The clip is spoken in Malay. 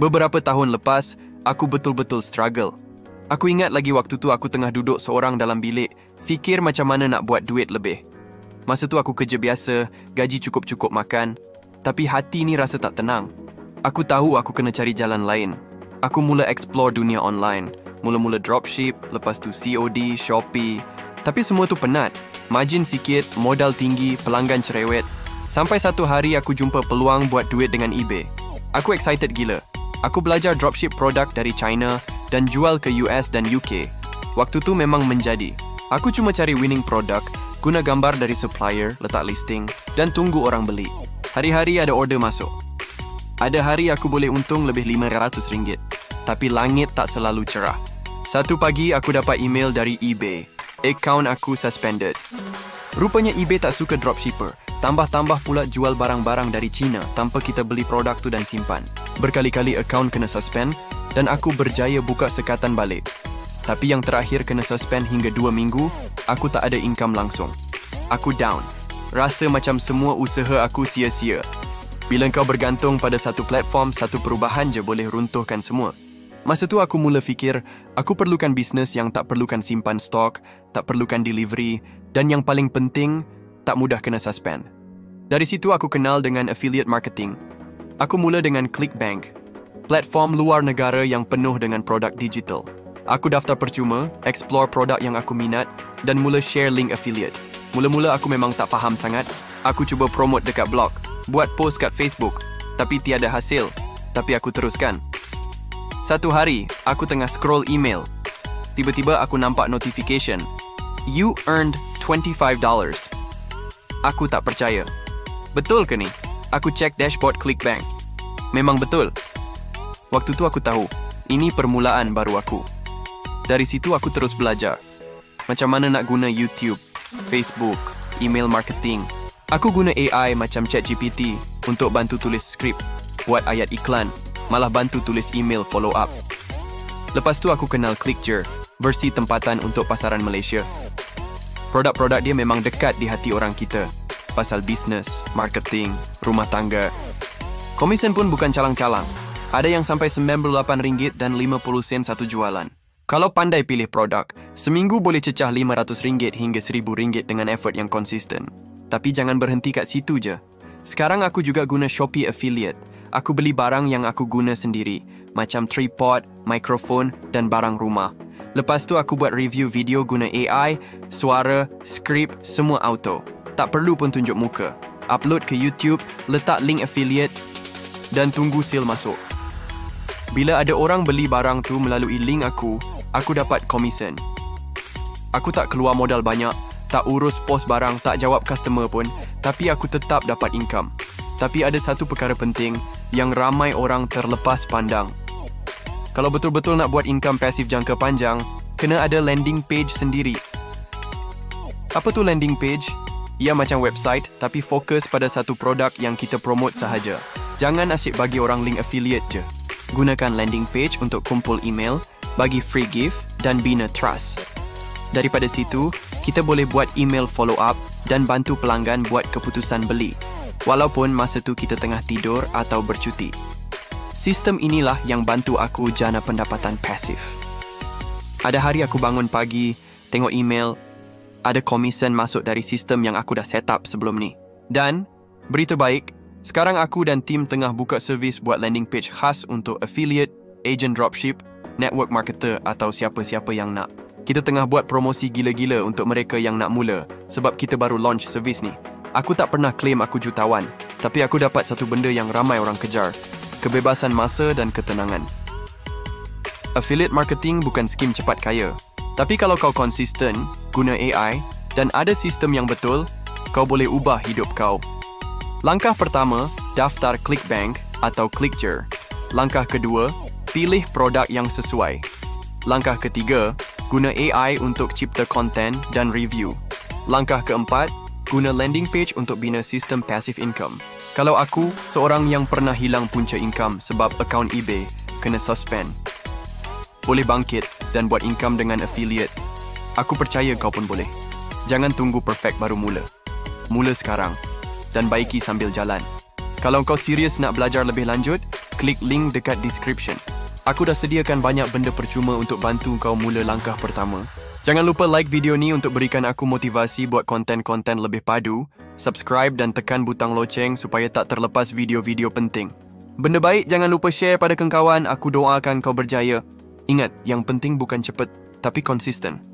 Beberapa tahun lepas, aku betul-betul struggle. Aku ingat lagi waktu tu aku tengah duduk seorang dalam bilik, fikir macam mana nak buat duit lebih. Masa tu aku kerja biasa, gaji cukup-cukup makan. Tapi hati ni rasa tak tenang. Aku tahu aku kena cari jalan lain. Aku mula explore dunia online. Mula-mula dropship, lepas tu COD, Shopee. Tapi semua tu penat. Margin sikit, modal tinggi, pelanggan cerewet. Sampai satu hari aku jumpa peluang buat duit dengan eBay. Aku excited gila. Aku belajar dropship produk dari China dan jual ke US dan UK. Waktu tu memang menjadi. Aku cuma cari winning product, guna gambar dari supplier, letak listing dan tunggu orang beli. Hari-hari ada order masuk. Ada hari aku boleh untung lebih RM500. Tapi langit tak selalu cerah. Satu pagi aku dapat email dari eBay. Akaun aku suspended. Rupanya eBay tak suka dropshipper. Tambah-tambah pula jual barang-barang dari China tanpa kita beli produk tu dan simpan. Berkali-kali akaun kena suspend dan aku berjaya buka sekatan balik. Tapi yang terakhir kena suspend hingga 2 minggu, aku tak ada income langsung. Aku down. Rasa macam semua usaha aku sia-sia. Bila kau bergantung pada satu platform, satu perubahan je boleh runtuhkan semua. Masa tu aku mula fikir, aku perlukan bisnes yang tak perlukan simpan stok, tak perlukan delivery, dan yang paling penting, tak mudah kena suspend. Dari situ aku kenal dengan affiliate marketing. Aku mula dengan ClickBank, platform luar negara yang penuh dengan produk digital. Aku daftar percuma, explore produk yang aku minat, dan mula share link affiliate. Mula-mula aku memang tak faham sangat. Aku cuba promote dekat blog, buat post kat Facebook, tapi tiada hasil. Tapi aku teruskan. Satu hari, aku tengah scroll email. Tiba-tiba aku nampak notification. You earned $25. Aku tak percaya. Betul ke ni? Aku cek dashboard ClickBank. Memang betul. Waktu tu aku tahu, ini permulaan baru aku. Dari situ aku terus belajar. Macam mana nak guna YouTube, Facebook, email marketing. Aku guna AI macam ChatGPT untuk bantu tulis skrip, buat ayat iklan, malah bantu tulis email follow up. Lepas tu aku kenal Clickjer, versi tempatan untuk pasaran Malaysia. Produk-produk dia memang dekat di hati orang kita. Pasal bisnes, marketing, rumah tangga. Komisen pun bukan calang-calang. Ada yang sampai RM98 dan 50 sen satu jualan. Kalau pandai pilih produk, seminggu boleh cecah RM500 hingga RM1,000 dengan effort yang konsisten. Tapi jangan berhenti kat situ je. Sekarang aku juga guna Shopee Affiliate. Aku beli barang yang aku guna sendiri, macam tripod, mikrofon dan barang rumah. Lepas tu aku buat review video guna AI, suara, skrip, semua auto. Tak perlu pun tunjuk muka. Upload ke YouTube, letak link affiliate dan tunggu sale masuk. Bila ada orang beli barang tu melalui link aku dapat komisen. Aku tak keluar modal banyak, tak urus post barang, tak jawab customer pun, tapi aku tetap dapat income. Tapi ada satu perkara penting yang ramai orang terlepas pandang. Kalau betul-betul nak buat income pasif jangka panjang, kena ada landing page sendiri. Apa tu landing page? Ia macam website tapi fokus pada satu produk yang kita promote sahaja. Jangan asyik bagi orang link affiliate je. Gunakan landing page untuk kumpul email, bagi free gift dan bina trust. Daripada situ, kita boleh buat email follow up dan bantu pelanggan buat keputusan beli. Walaupun masa tu kita tengah tidur atau bercuti. Sistem inilah yang bantu aku jana pendapatan pasif. Ada hari aku bangun pagi, tengok email, ada komisen masuk dari sistem yang aku dah set up sebelum ni. Dan, berita baik, sekarang aku dan tim tengah buka servis buat landing page khas untuk affiliate, agent dropship, network marketer atau siapa-siapa yang nak. Kita tengah buat promosi gila-gila untuk mereka yang nak mula sebab kita baru launch servis ni. Aku tak pernah claim aku jutawan, tapi aku dapat satu benda yang ramai orang kejar, kebebasan masa dan ketenangan. Affiliate marketing bukan skim cepat kaya, tapi kalau kau konsisten, guna AI dan ada sistem yang betul, kau boleh ubah hidup kau. Langkah pertama, daftar ClickBank atau Clickjer. Langkah kedua, pilih produk yang sesuai. Langkah ketiga, guna AI untuk cipta konten dan review. Langkah keempat, guna landing page untuk bina sistem passive income. Kalau aku, seorang yang pernah hilang punca income sebab akaun eBay kena suspend, boleh bangkit dan buat income dengan affiliate. Aku percaya kau pun boleh. Jangan tunggu perfect baru mula. Mula sekarang dan baiki sambil jalan. Kalau kau serius nak belajar lebih lanjut, klik link dekat description. Aku dah sediakan banyak benda percuma untuk bantu kau mula langkah pertama. Jangan lupa like video ni untuk berikan aku motivasi buat konten-konten lebih padu. Subscribe dan tekan butang loceng supaya tak terlepas video-video penting. Benda baik jangan lupa share pada kawan. Aku doakan kau berjaya. Ingat, yang penting bukan cepat, tapi konsisten.